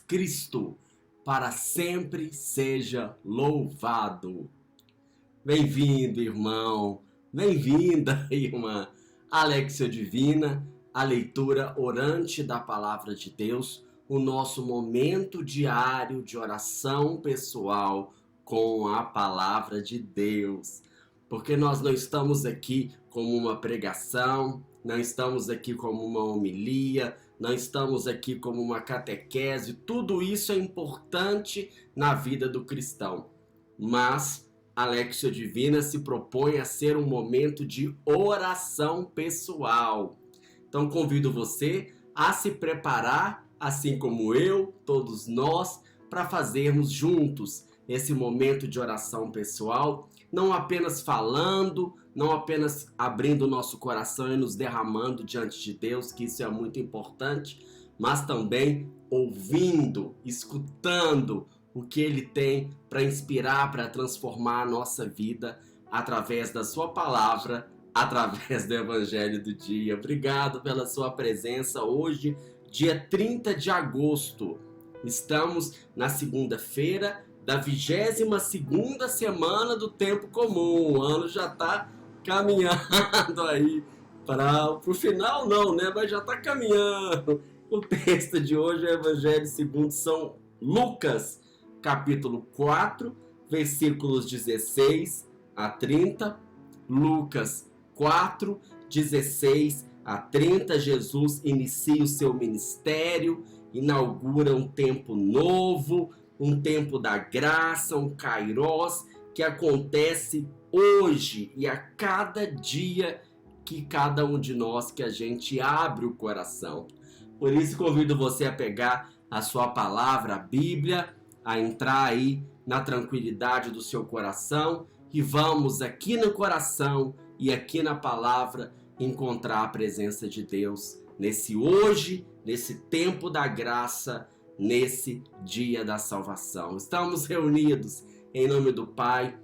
Cristo, para sempre seja louvado. Bem-vindo, irmão. Bem-vinda, irmã. Alexia Divina, a leitura orante da Palavra de Deus, o nosso momento diário de oração pessoal com a Palavra de Deus. Porque nós não estamos aqui como uma pregação, não estamos aqui como uma homilia, não estamos aqui como uma catequese. Tudo isso é importante na vida do cristão. Mas Alexia Divina se propõe a ser um momento de oração pessoal. Então convido você a se preparar, assim como eu, todos nós, para fazermos juntos esse momento de oração pessoal, não apenas falando, não apenas abrindo o nosso coração e nos derramando diante de Deus, que isso é muito importante, mas também ouvindo, escutando o que Ele tem para inspirar, para transformar a nossa vida através da sua palavra, através do Evangelho do dia. Obrigado pela sua presença hoje, dia 30 de agosto. Estamos na segunda-feira da 22ª semana do tempo comum. O ano já está caminhando aí para o final, não, né? Mas já está caminhando. O texto de hoje é o Evangelho segundo São Lucas, capítulo 4, versículos 16 a 30. Lucas 4, 16 a 30. Jesus inicia o seu ministério, inaugura um tempo novo, um tempo da graça, um kairós, que acontece hoje e a cada dia que cada um de nós, que a gente abre o coração. Por isso convido você a pegar a sua palavra, a Bíblia, a entrar aí na tranquilidade do seu coração e vamos aqui no coração e aqui na palavra encontrar a presença de Deus nesse hoje, nesse tempo da graça, nesse dia da salvação. Estamos reunidos em nome do Pai,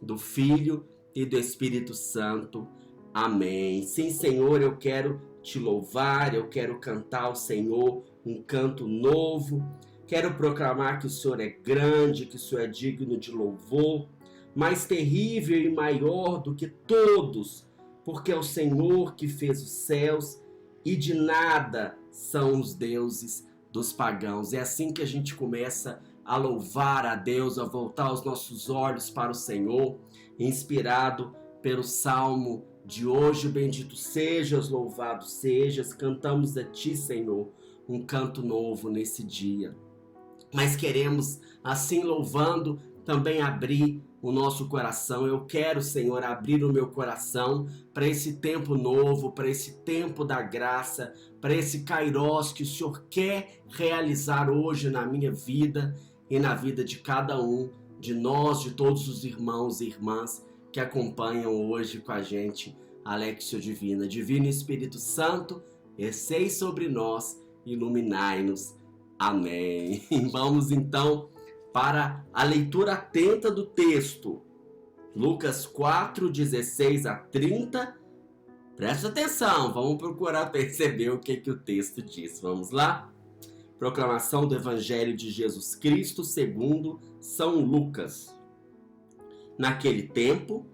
do Filho e do Espírito Santo. Amém. Sim, Senhor, eu quero te louvar, eu quero cantar ao Senhor um canto novo. Quero proclamar que o Senhor é grande, que o Senhor é digno de louvor, mais terrível e maior do que todos, porque é o Senhor que fez os céus e de nada são os deuses dos pagãos. É assim que a gente começa a louvar a Deus, a voltar os nossos olhos para o Senhor, inspirado pelo Salmo de hoje. Bendito sejas, louvado sejas, cantamos a Ti, Senhor, um canto novo nesse dia. Mas queremos, assim louvando, também abrir o nosso coração. Eu quero, Senhor, abrir o meu coração para esse tempo novo, para esse tempo da graça, para esse kairós que o Senhor quer realizar hoje na minha vida e na vida de cada um de nós, de todos os irmãos e irmãs que acompanham hoje com a gente Alexia Divina. Divino Espírito Santo, descei sobre nós, iluminai-nos. Amém. Vamos então para a leitura atenta do texto. Lucas 4, 16 a 30. Presta atenção, vamos procurar perceber o que o texto diz. Vamos lá? Proclamação do Evangelho de Jesus Cristo segundo São Lucas. Naquele tempo,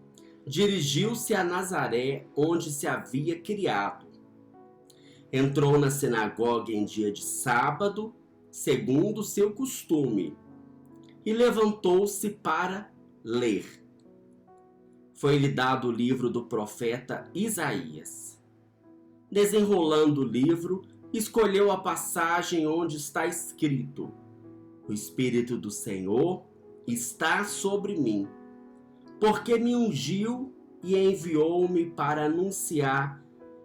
dirigiu-se a Nazaré, onde se havia criado. Entrou na sinagoga em dia de sábado, segundo o seu costume, e levantou-se para ler. Foi-lhe dado o livro do profeta Isaías. Desenrolando o livro, escolheu a passagem onde está escrito: O Espírito do Senhor está sobre mim, porque me ungiu e enviou-me para anunciar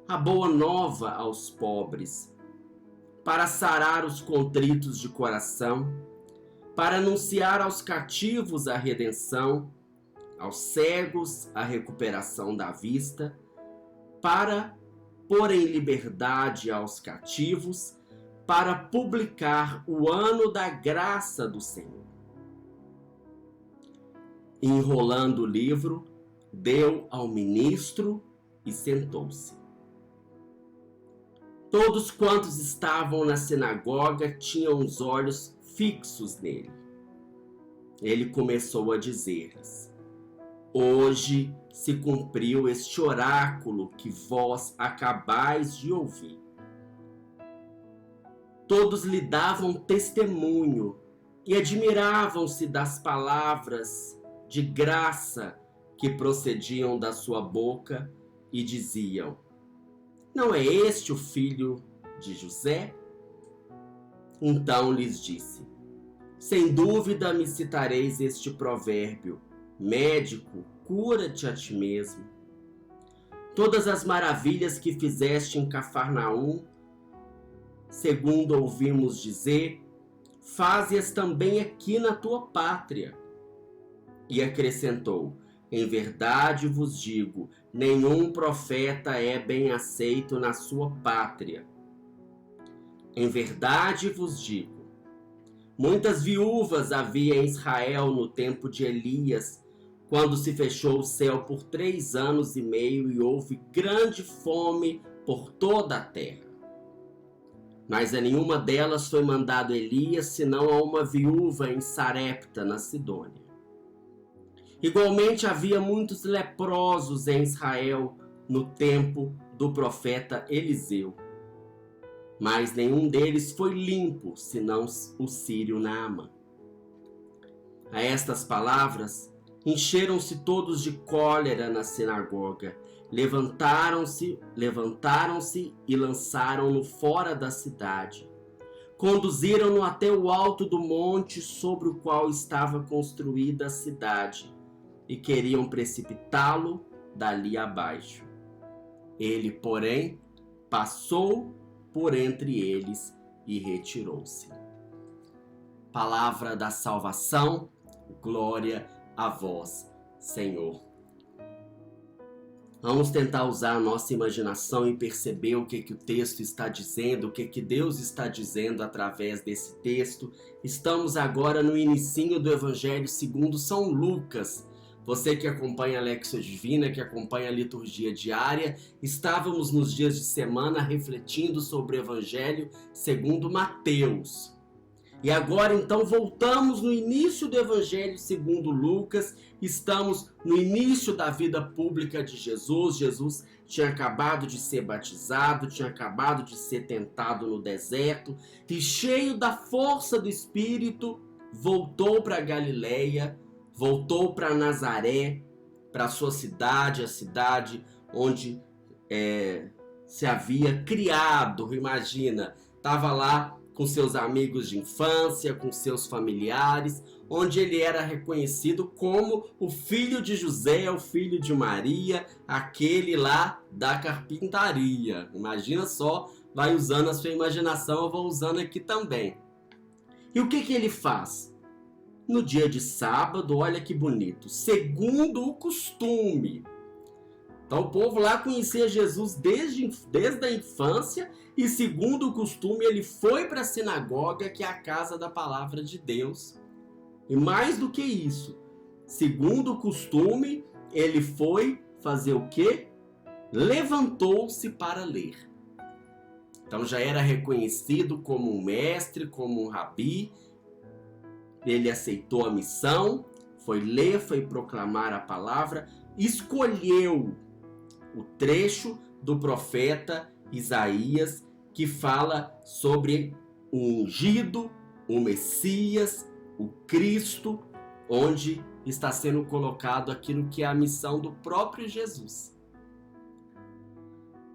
a boa nova aos pobres, para sarar os contritos de coração, para anunciar aos cativos a redenção, aos cegos a recuperação da vista, para pôr em liberdade aos cativos, para publicar o ano da graça do Senhor. Enrolando o livro, deu ao ministro e sentou-se. Todos quantos estavam na sinagoga tinham os olhos fixos nele. Ele começou a dizer-lhes: hoje se cumpriu este oráculo que vós acabais de ouvir. Todos lhe davam testemunho e admiravam-se das palavras de graça que procediam da sua boca e diziam: não é este o filho de José? Então lhes disse: sem dúvida me citareis este provérbio: médico, cura-te a ti mesmo. Todas as maravilhas que fizeste em Cafarnaum, segundo ouvimos dizer, faze-as também aqui na tua pátria. E acrescentou: em verdade vos digo, nenhum profeta é bem aceito na sua pátria. Em verdade vos digo, muitas viúvas havia em Israel no tempo de Elias, quando se fechou o céu por 3 anos e meio e houve grande fome por toda a terra. Mas a nenhuma delas foi mandado Elias, senão a uma viúva em Sarepta, na Sidônia. Igualmente havia muitos leprosos em Israel no tempo do profeta Eliseu. Mas nenhum deles foi limpo, senão o sírio Naamã. A estas palavras, encheram-se todos de cólera na sinagoga. Levantaram-se e lançaram-no fora da cidade. Conduziram-no até o alto do monte sobre o qual estava construída a cidade e queriam precipitá-lo dali abaixo. Ele, porém, passou por entre eles e retirou-se. Palavra da salvação, glória a vós, Senhor. Vamos tentar usar a nossa imaginação e perceber o que o texto está dizendo, o que Deus está dizendo através desse texto. Estamos agora no inicinho do Evangelho segundo São Lucas. Você que acompanha a Lexio Divina, que acompanha a liturgia diária, estávamos nos dias de semana refletindo sobre o Evangelho segundo Mateus. E agora então voltamos no início do Evangelho segundo Lucas, estamos no início da vida pública de Jesus. Jesus tinha acabado de ser batizado, tinha acabado de ser tentado no deserto e cheio da força do Espírito, voltou para Galileia, voltou para Nazaré, para a sua cidade, a cidade onde se havia criado. Imagina, estava lá com seus amigos de infância, com seus familiares, onde ele era reconhecido como o filho de José, o filho de Maria, aquele lá da carpintaria. Imagina só, vai usando a sua imaginação, eu vou usando aqui também. E o que ele faz? No dia de sábado, olha que bonito, segundo o costume. Então o povo lá conhecia Jesus desde a infância e segundo o costume ele foi para a sinagoga, que é a casa da palavra de Deus. E mais do que isso, segundo o costume, ele foi fazer o quê? Levantou-se para ler. Então já era reconhecido como um mestre, como um rabi. Ele aceitou a missão, foi ler, foi proclamar a palavra, escolheu o trecho do profeta Isaías que fala sobre o ungido, o Messias, o Cristo, onde está sendo colocado aquilo que é a missão do próprio Jesus.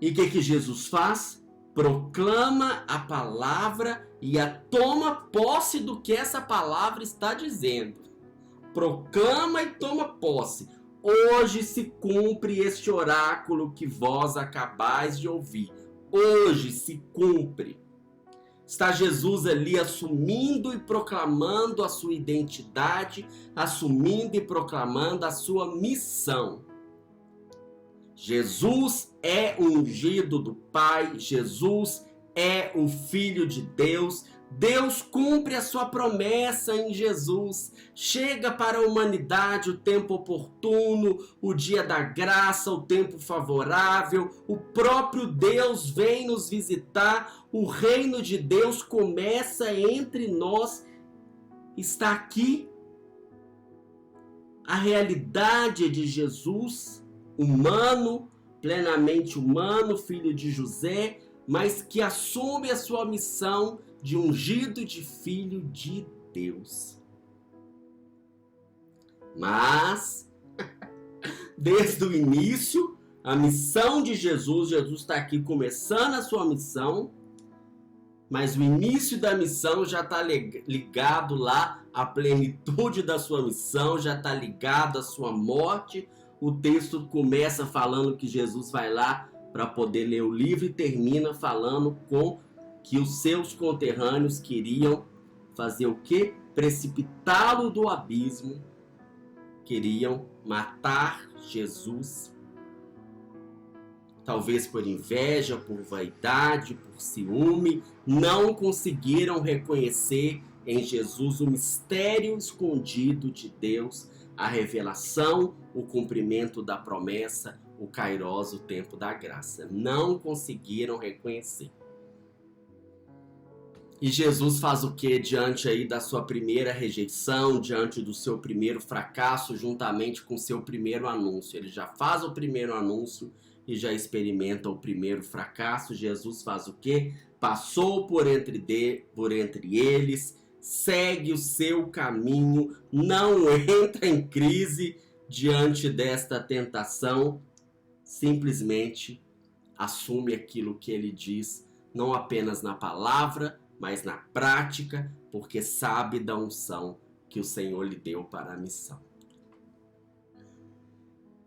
E o que Jesus faz? Proclama a palavra e toma posse do que essa palavra está dizendo. Proclama e toma posse. Hoje se cumpre este oráculo que vós acabais de ouvir. Hoje se cumpre. Está Jesus ali assumindo e proclamando a sua identidade, assumindo e proclamando a sua missão. Jesus é o ungido do Pai, Jesus é o Filho de Deus. Deus cumpre a sua promessa em Jesus. Chega para a humanidade o tempo oportuno, o dia da graça, o tempo favorável. O próprio Deus vem nos visitar. O reino de Deus começa entre nós está aqui a realidade de Jesus, humano, plenamente humano, filho de José, mas que assume a sua missão de ungido de filho de Deus. Mas, desde o início, a missão de Jesus está aqui começando a sua missão, mas o início da missão já está ligado lá à plenitude da sua missão, já está ligado à sua morte. O texto começa falando que Jesus vai lá para poder ler o livro e termina falando com que os seus conterrâneos queriam fazer o quê? Precipitá-lo do abismo, queriam matar Jesus. Talvez por inveja, por vaidade, por ciúme, não conseguiram reconhecer em Jesus o mistério escondido de Deus, a revelação, o cumprimento da promessa, o Kairos, o tempo da graça. Não conseguiram reconhecer. E Jesus faz o que diante aí da sua primeira rejeição, diante do seu primeiro fracasso, juntamente com o seu primeiro anúncio? Ele já faz o primeiro anúncio e já experimenta o primeiro fracasso. Jesus faz o quê? Passou por entre eles, segue o seu caminho, não entra em crise diante desta tentação, simplesmente assume aquilo que ele diz, não apenas na palavra, mas na prática, porque sabe da unção que o Senhor lhe deu para a missão.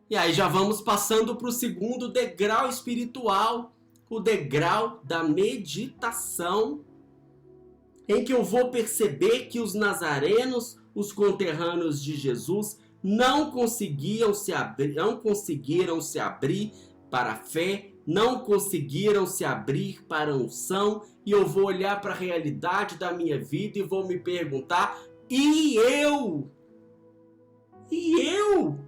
E aí já vamos passando para o segundo degrau espiritual, o degrau da meditação, em que eu vou perceber que os nazarenos, os conterrâneos de Jesus, não conseguiram se abrir para a fé, não conseguiram se abrir para a unção, e eu vou olhar para a realidade da minha vida e vou me perguntar, e eu? E eu?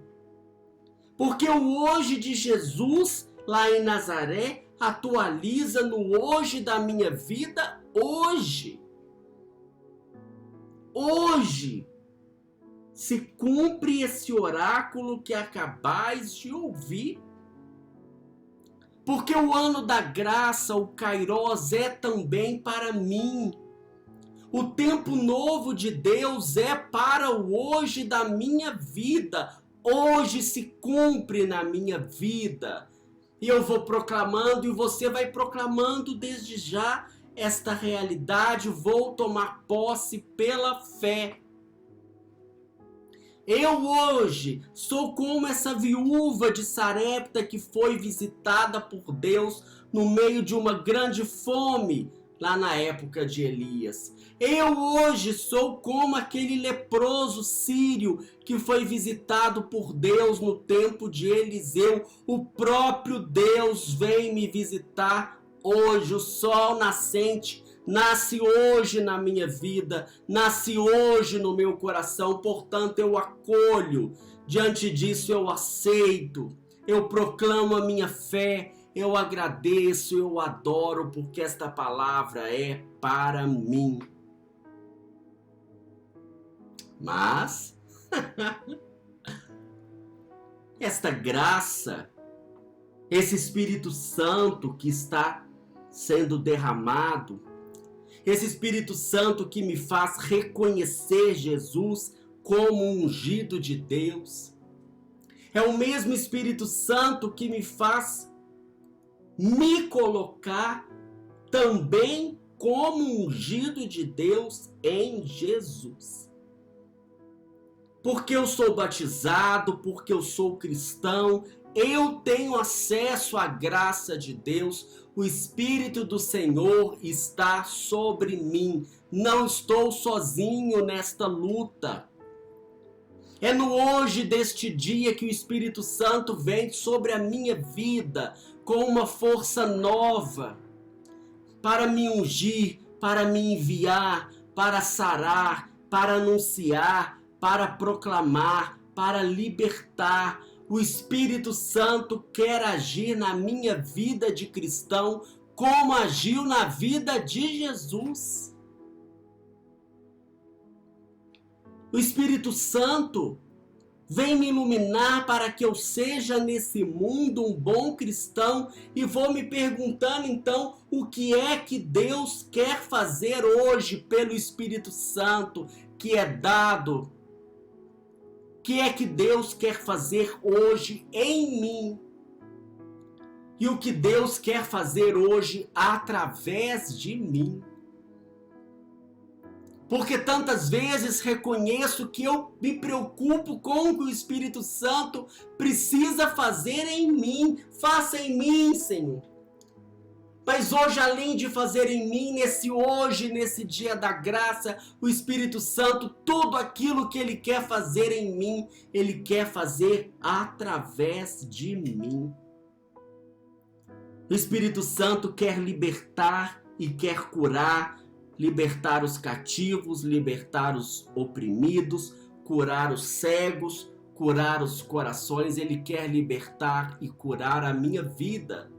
Porque o hoje de Jesus, lá em Nazaré, atualiza no hoje da minha vida, hoje. Hoje se cumpre esse oráculo que acabais de ouvir. Porque o ano da graça, o Kairos, é também para mim. O tempo novo de Deus é para o hoje da minha vida. Hoje se cumpre na minha vida. E eu vou proclamando e você vai proclamando desde já esta realidade. Vou tomar posse pela fé. Eu hoje sou como essa viúva de Sarepta que foi visitada por Deus no meio de uma grande fome lá na época de Elias. Eu hoje sou como aquele leproso sírio que foi visitado por Deus no tempo de Eliseu. O próprio Deus vem me visitar hoje. O sol nascente nasce hoje na minha vida, nasce hoje no meu coração. Portanto, eu acolho. Diante disso, eu aceito. Eu proclamo a minha fé. Eu agradeço, eu adoro, porque esta palavra é para mim. Mas esta graça, esse Espírito Santo que está sendo derramado, esse Espírito Santo que me faz reconhecer Jesus como ungido de Deus, é o mesmo Espírito Santo que me faz me colocar também como ungido de Deus em Jesus. Porque eu sou batizado, porque eu sou cristão, eu tenho acesso à graça de Deus, o Espírito do Senhor está sobre mim, não estou sozinho nesta luta. É no hoje deste dia que o Espírito Santo vem sobre a minha vida com uma força nova para me ungir, para me enviar, para sarar, para anunciar, para proclamar, para libertar. O Espírito Santo quer agir na minha vida de cristão como agiu na vida de Jesus. O Espírito Santo vem me iluminar para que eu seja nesse mundo um bom cristão e vou me perguntando então o que é que Deus quer fazer hoje pelo Espírito Santo que é dado. O que é que Deus quer fazer hoje em mim? E o que Deus quer fazer hoje através de mim? Porque tantas vezes reconheço que eu me preocupo com o que o Espírito Santo precisa fazer em mim. Faça em mim, Senhor. Mas hoje, além de fazer em mim, nesse dia da graça, o Espírito Santo, tudo aquilo que Ele quer fazer em mim, Ele quer fazer através de mim. O Espírito Santo quer libertar e quer curar, libertar os cativos, libertar os oprimidos, curar os cegos, curar os corações. Ele quer libertar e curar a minha vida.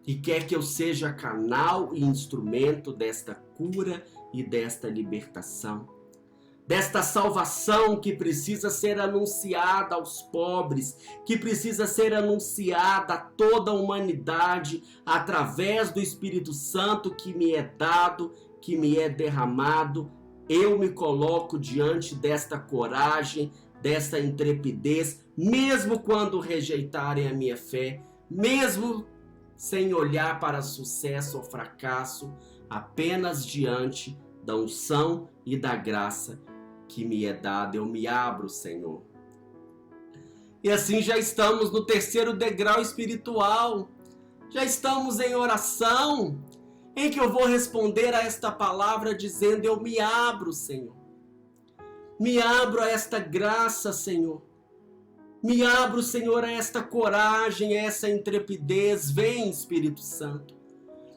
E quer que eu seja canal e instrumento desta cura e desta libertação. Desta salvação que precisa ser anunciada aos pobres, que precisa ser anunciada a toda a humanidade através do Espírito Santo que me é dado, que me é derramado. Eu me coloco diante desta coragem, desta intrepidez, mesmo quando rejeitarem a minha fé, mesmo sem olhar para sucesso ou fracasso, apenas diante da unção e da graça que me é dada. Eu me abro, Senhor. E assim já estamos no terceiro degrau espiritual. Já estamos em oração, em que eu vou responder a esta palavra dizendo: eu me abro, Senhor. Me abro a esta graça, Senhor. Me abro, Senhor, a esta coragem, a essa intrepidez. Vem, Espírito Santo.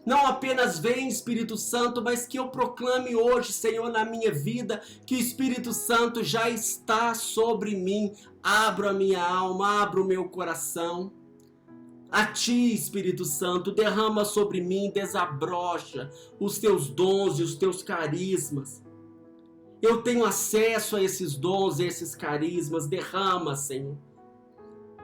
Não apenas vem, Espírito Santo, mas que eu proclame hoje, Senhor, na minha vida, que o Espírito Santo já está sobre mim. Abro a minha alma, abro o meu coração. A Ti, Espírito Santo, derrama sobre mim, desabrocha os Teus dons e os Teus carismas. Eu tenho acesso a esses dons, a esses carismas. Derrama, Senhor.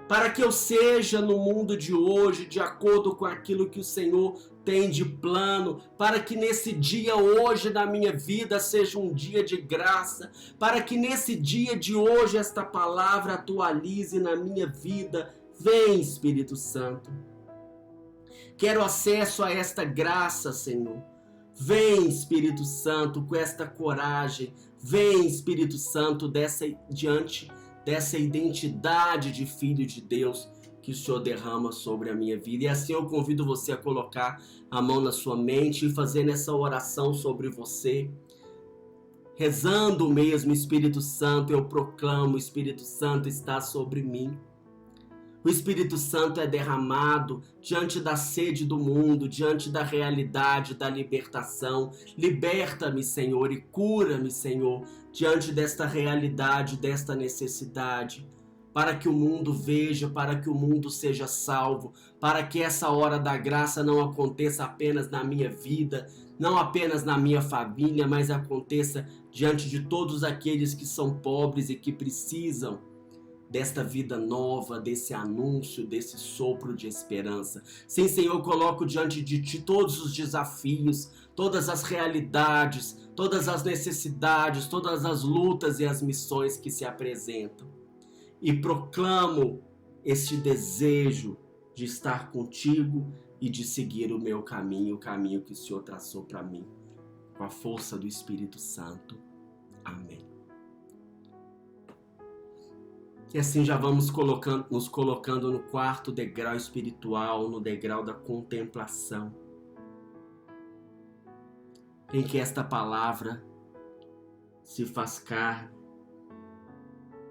Para que eu seja no mundo de hoje de acordo com aquilo que o Senhor tem de plano, para que nesse dia hoje da minha vida seja um dia de graça, para que nesse dia de hoje esta palavra atualize na minha vida. Vem, Espírito Santo. Quero acesso a esta graça, Senhor. Vem, Espírito Santo, com esta coragem. Vem, Espírito Santo, diante dessa identidade de filho de Deus que o Senhor derrama sobre a minha vida. E assim eu convido você a colocar a mão na sua mente e fazer essa oração sobre você. Rezando mesmo, Espírito Santo, eu proclamo: o Espírito Santo está sobre mim. O Espírito Santo é derramado diante da sede do mundo, diante da realidade da libertação. Liberta-me, Senhor, e cura-me, Senhor, diante desta realidade, desta necessidade, para que o mundo veja, para que o mundo seja salvo, para que essa hora da graça não aconteça apenas na minha vida, não apenas na minha família, mas aconteça diante de todos aqueles que são pobres e que precisam desta vida nova, desse anúncio, desse sopro de esperança. Sim, Senhor, coloco diante de Ti todos os desafios, todas as realidades, todas as necessidades, todas as lutas e as missões que se apresentam. E proclamo este desejo de estar contigo e de seguir o meu caminho, o caminho que o Senhor traçou para mim, com a força do Espírito Santo. Amém. E assim já vamos nos colocando no quarto degrau espiritual, no degrau da contemplação, em que esta palavra se faz carne,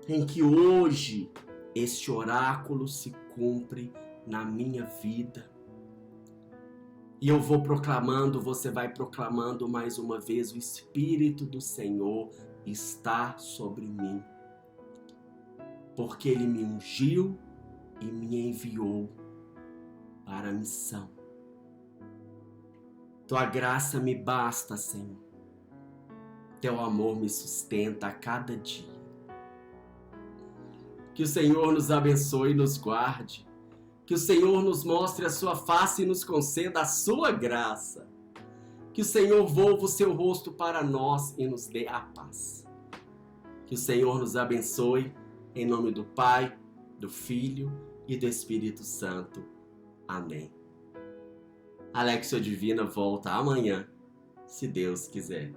em que hoje este oráculo se cumpre na minha vida. E eu vou proclamando, você vai proclamando mais uma vez: o Espírito do Senhor está sobre mim, porque Ele me ungiu e me enviou para a missão. Tua graça me basta, Senhor. Teu amor me sustenta a cada dia. Que o Senhor nos abençoe e nos guarde. Que o Senhor nos mostre a sua face e nos conceda a sua graça. Que o Senhor volva o seu rosto para nós e nos dê a paz. Que o Senhor nos abençoe, em nome do Pai, do Filho e do Espírito Santo. Amém. Alexia Divina volta amanhã, se Deus quiser.